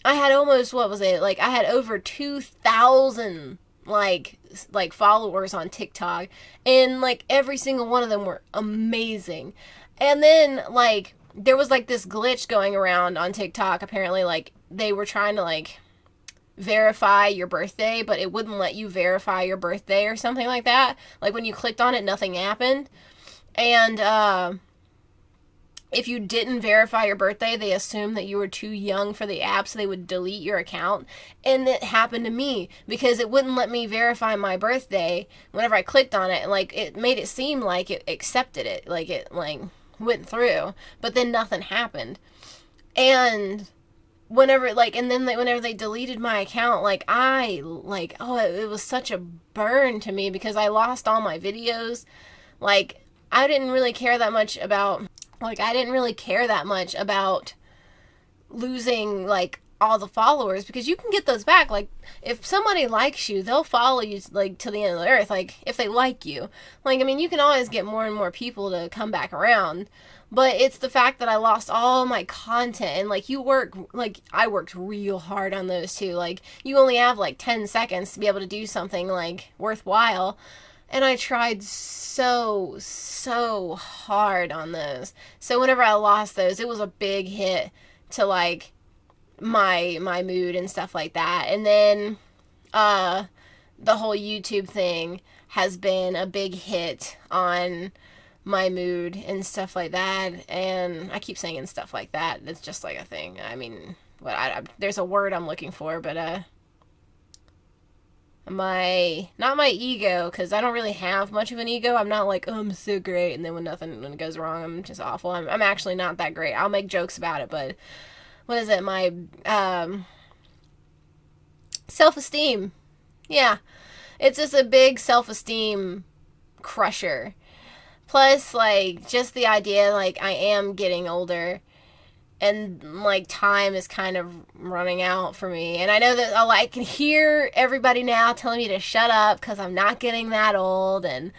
what was it? Like I had over 2,000 like followers on TikTok, and like every single one of them were amazing. And then like there was like this glitch going around on TikTok. Apparently like they were trying to like verify your birthday, but it wouldn't let you verify your birthday or something like that. Like when you clicked on it, nothing happened. And if you didn't verify your birthday, they assumed that you were too young for the app, so they would delete your account. And it happened to me because it wouldn't let me verify my birthday whenever I clicked on it. Like, it made it seem like it accepted it, like it like went through, but then nothing happened. And whenever they deleted my account, it was such a burn to me because I lost all my videos. Like, I didn't really care that much about losing, like, all the followers, because you can get those back. Like, if somebody likes you, they'll follow you, like, to the end of the earth, like, if they like you. Like, I mean, you can always get more and more people to come back around, but it's the fact that I lost all my content. And, like, I worked real hard on those too. Like, you only have, like, 10 seconds to be able to do something, like, worthwhile. And I tried so hard on those. So whenever I lost those, it was a big hit to, like, my mood and stuff like that. And then the whole YouTube thing has been a big hit on my mood and stuff like that. And I keep saying stuff like that. It's just like a thing. I mean, there's a word I'm looking for, but not my ego, because I don't really have much of an ego. I'm not like, oh, I'm so great, and then when it goes wrong, I'm just awful. I'm actually not that great. I'll make jokes about it, but what is it? My self-esteem. Yeah, it's just a big self-esteem crusher. Plus, like, just the idea, like, I am getting older, and, like, time is kind of running out for me. And I know that I can hear everybody now telling me to shut up because I'm not getting that old. And,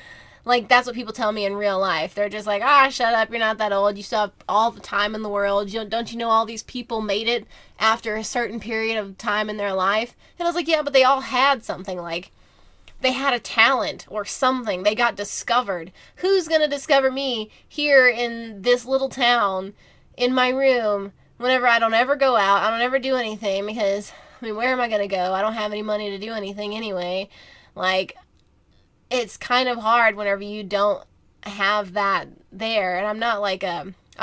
like, that's what people tell me in real life. They're just like, shut up, you're not that old. You still have all the time in the world. Don't you know all these people made it after a certain period of time in their life? And I was like, yeah, but they all had something. Like, they had a talent or something. They got discovered. Who's going to discover me here in this little town in my room whenever I don't ever go out? I don't ever do anything because, I mean, where am I going to go? I don't have any money to do anything anyway. Like, it's kind of hard whenever you don't have that there. And I'm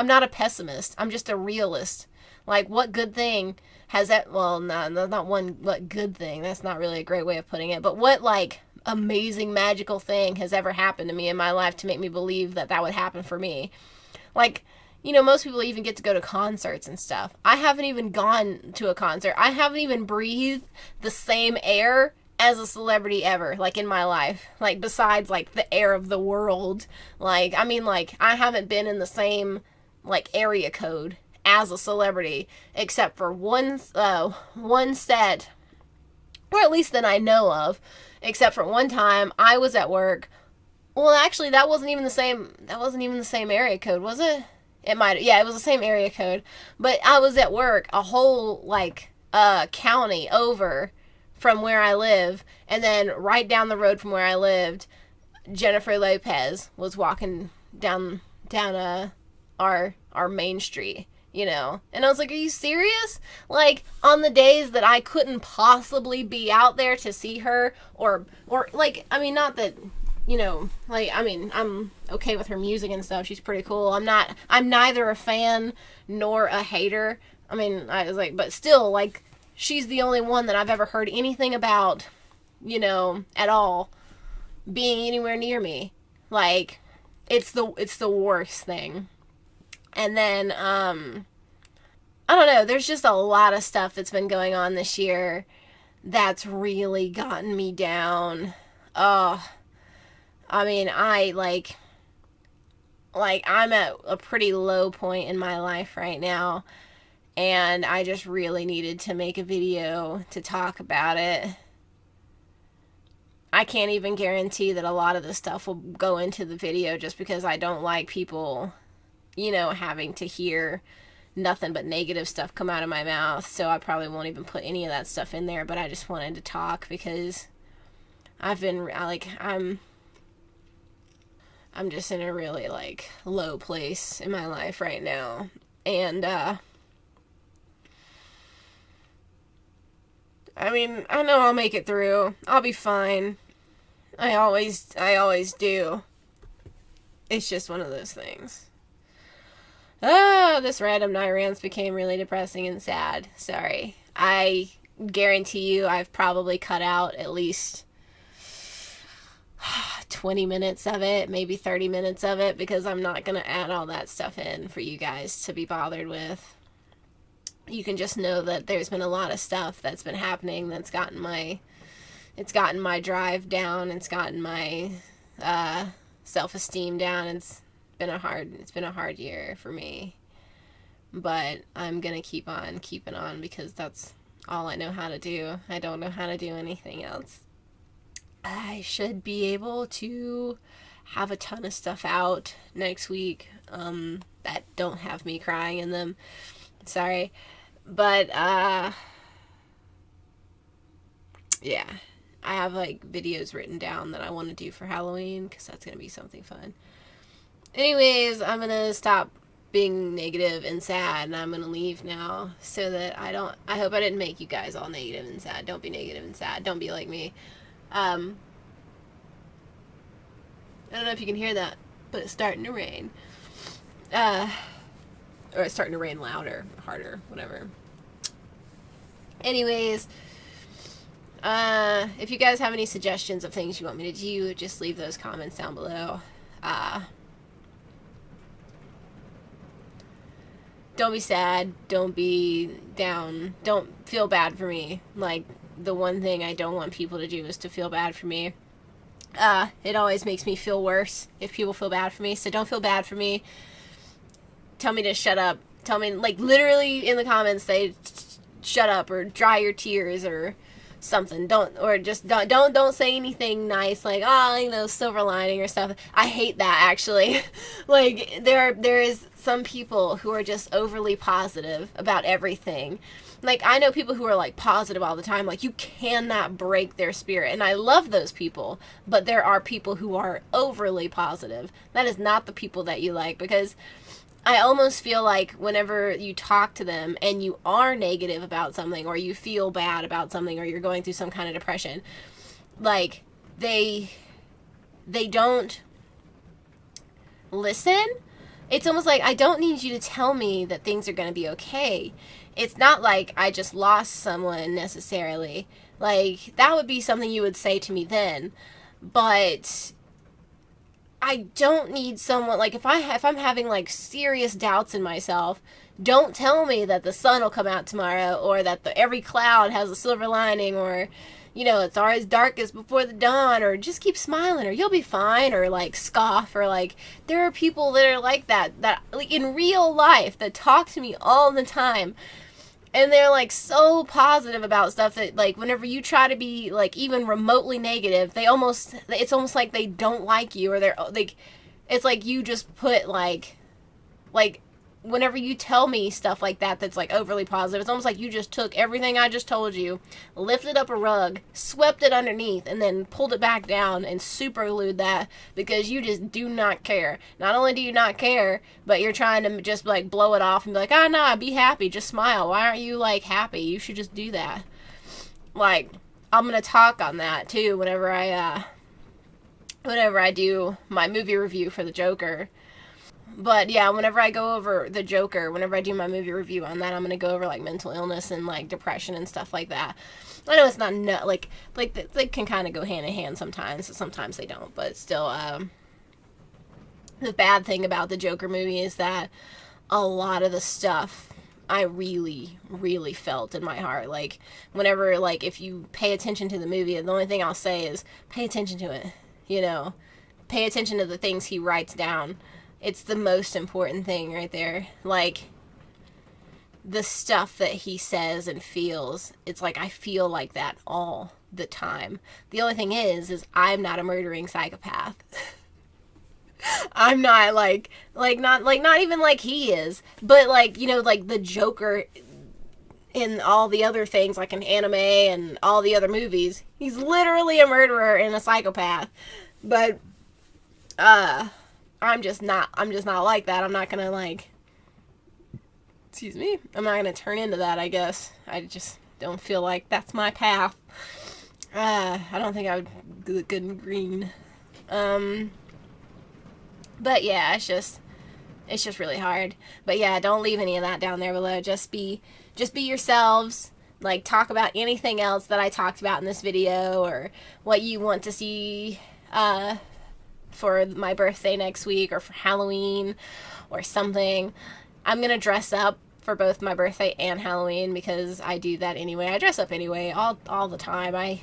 not a pessimist. I'm just a realist. Like, what good thing has that, well, no, not one, what good thing, that's not really a great way of putting it, but what, like, amazing magical thing has ever happened to me in my life to make me believe that would happen for me? Like, you know, most people even get to go to concerts and stuff. I haven't even gone to a concert. I haven't even breathed the same air as a celebrity ever, like, in my life. Like, besides, like, the air of the world. Like, I mean, like, I haven't been in the same, like, area code as a celebrity, except for one set, or at least that I know of, except for one time I was at work. Well, actually, that wasn't even the same area code, was it? It might, yeah, it was the same area code, but I was at work a whole, like, county over from where I live, and then right down the road from where I lived, Jennifer Lopez was walking down our main street, you know, and I was like, are you serious? Like, on the days that I couldn't possibly be out there to see her, or like, I mean, not that, you know, like, I mean, I'm okay with her music and stuff. She's pretty cool. I'm neither a fan nor a hater. I mean, I was like, but still, like, she's the only one that I've ever heard anything about, you know, at all being anywhere near me. Like, it's the worst thing. And then, I don't know, there's just a lot of stuff that's been going on this year that's really gotten me down. I mean, I'm at a pretty low point in my life right now, and I just really needed to make a video to talk about it. I can't even guarantee that a lot of the stuff will go into the video just because I don't like people, you know, having to hear nothing but negative stuff come out of my mouth, so I probably won't even put any of that stuff in there, but I just wanted to talk because I'm just in a really, like, low place in my life right now. And, I mean, I know I'll make it through. I'll be fine. I always do. It's just one of those things. Oh, this random night rants became really depressing and sad. Sorry. I guarantee you I've probably cut out at least 20 minutes of it, maybe 30 minutes of it, because I'm not going to add all that stuff in for you guys to be bothered with. You can just know that there's been a lot of stuff that's been happening that's gotten my drive down. It's gotten my self-esteem down. It's been a hard year for me, but I'm gonna keep on keeping on because that's all I know how to do. I don't know how to do anything else. I should be able to have a ton of stuff out next week that don't have me crying in them. Sorry, but yeah, I have like videos written down that I want to do for Halloween because that's gonna be something fun. Anyways, I'm gonna stop being negative and sad, and I'm gonna leave now so that I hope I didn't make you guys all negative and sad. Don't be negative and sad. Don't be like me. I don't know if you can hear that, but it's starting to rain. Or it's starting to rain louder, harder, whatever. Anyways, if you guys have any suggestions of things you want me to do, just leave those comments down below. Don't be sad. Don't be down. Don't feel bad for me. Like, the one thing I don't want people to do is to feel bad for me. It always makes me feel worse if people feel bad for me, so don't feel bad for me. Tell me to shut up. Tell me, like, literally in the comments, say, shut up, or dry your tears, or something. Don't say anything nice, like, oh, you know, silver lining or stuff. I hate that, actually. Like, there is some people who are just overly positive about everything. Like, I know people who are, like, positive all the time. Like, you cannot break their spirit. And I love those people. But there are people who are overly positive. That is not the people that you like. Because I almost feel like whenever you talk to them and you are negative about something, or you feel bad about something, or you're going through some kind of depression, like, they don't listen. It's almost like, I don't need you to tell me that things are going to be okay. It's not like I just lost someone necessarily. Like, that would be something you would say to me then. But I don't need someone, like, if I'm having, like, serious doubts in myself, don't tell me that the sun will come out tomorrow, or that every cloud has a silver lining, or, you know, it's always darkest before the dawn, or just keep smiling, or you'll be fine, or, like, scoff, or, like, there are people that are like that, like, in real life, that talk to me all the time, and they're, like, so positive about stuff that, like, whenever you try to be, like, even remotely negative, it's almost like they don't like you, or they're, like, it's like you just put, like, whenever you tell me stuff like that that's, like, overly positive, it's almost like you just took everything I just told you, lifted up a rug, swept it underneath, and then pulled it back down and super glued that, because you just do not care. Not only do you not care, but you're trying to just, like, blow it off and be like, oh, nah, be happy, just smile. Why aren't you, like, happy? You should just do that. Like, I'm gonna talk on that, too, whenever I do my movie review for the Joker. But yeah, whenever I go over the Joker, whenever I do my movie review on that, I'm going to go over, like, mental illness and, like, depression and stuff like that. I know it's not, like they can kind of go hand in hand sometimes, sometimes they don't, but still, the bad thing about the Joker movie is that a lot of the stuff I really, really felt in my heart. Like, whenever, like, if you pay attention to the movie, the only thing I'll say is, pay attention to it, you know? Pay attention to the things he writes down. It's the most important thing right there. Like, the stuff that he says and feels, it's like I feel like that all the time. The only thing is I'm not a murdering psychopath. I'm not not even like he is. But, like, you know, like the Joker in all the other things, like in anime and all the other movies, he's literally a murderer and a psychopath. But I'm just not like that. I'm not gonna, like, excuse me, I'm not gonna turn into that, I guess. I just don't feel like that's my path. I don't think I would look good in green. But yeah, it's just really hard. But yeah, don't leave any of that down there below. Just be yourselves. Like, talk about anything else that I talked about in this video, or what you want to see for my birthday next week, or for Halloween, or something. I'm gonna dress up for both my birthday and Halloween because I do that anyway. I dress up anyway all the time.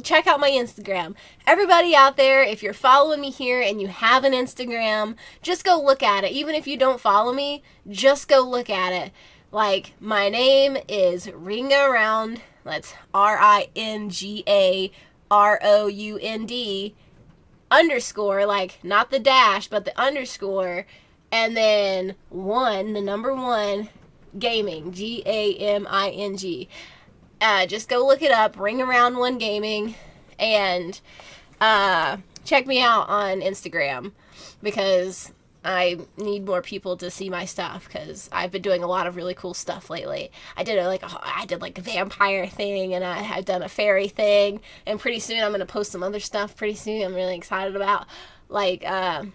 Check out my Instagram. Everybody out there, if you're following me here and you have an Instagram, just go look at it. Even if you don't follow me, just go look at it. Like, my name is RingAround. That's RingAround _ like not the dash, but the underscore, and then one, the number 1, gaming, GAMING. Just go look it up, RingAround1 Gaming, and check me out on Instagram, because I need more people to see my stuff, because I've been doing a lot of really cool stuff lately. I did like a vampire thing, and I've done a fairy thing, and pretty soon I'm gonna post some other stuff. Pretty soon, I'm really excited about, like, and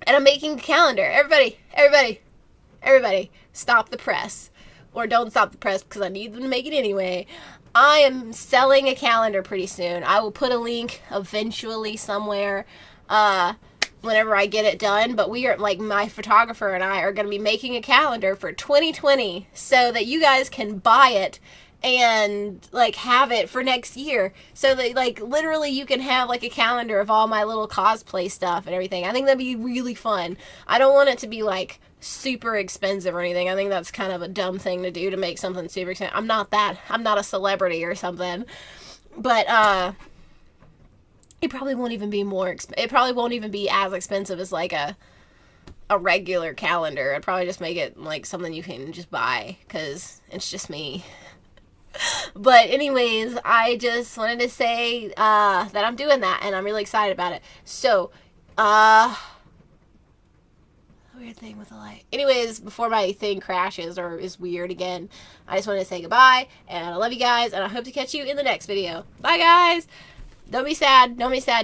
I'm making a calendar. Everybody, stop the press, or don't stop the press, because I need them to make it anyway. I am selling a calendar pretty soon. I will put a link eventually somewhere, whenever I get it done, but we are, like, my photographer and I are going to be making a calendar for 2020 so that you guys can buy it and, like, have it for next year, so that, like, literally you can have, like, a calendar of all my little cosplay stuff and everything. I think that'd be really fun. I don't want it to be, like, super expensive or anything. I think that's kind of a dumb thing to do, to make something super expensive. I'm not a celebrity or something, but it probably won't even be it probably won't even be as expensive as, like, a regular calendar. I'd probably just make it, like, something you can just buy, because it's just me. But anyways, I just wanted to say that I'm doing that, and I'm really excited about it. So, weird thing with the light. Anyways, before my thing crashes or is weird again, I just wanted to say goodbye, and I love you guys, and I hope to catch you in the next video. Bye, guys! Don't be sad. Don't be sad.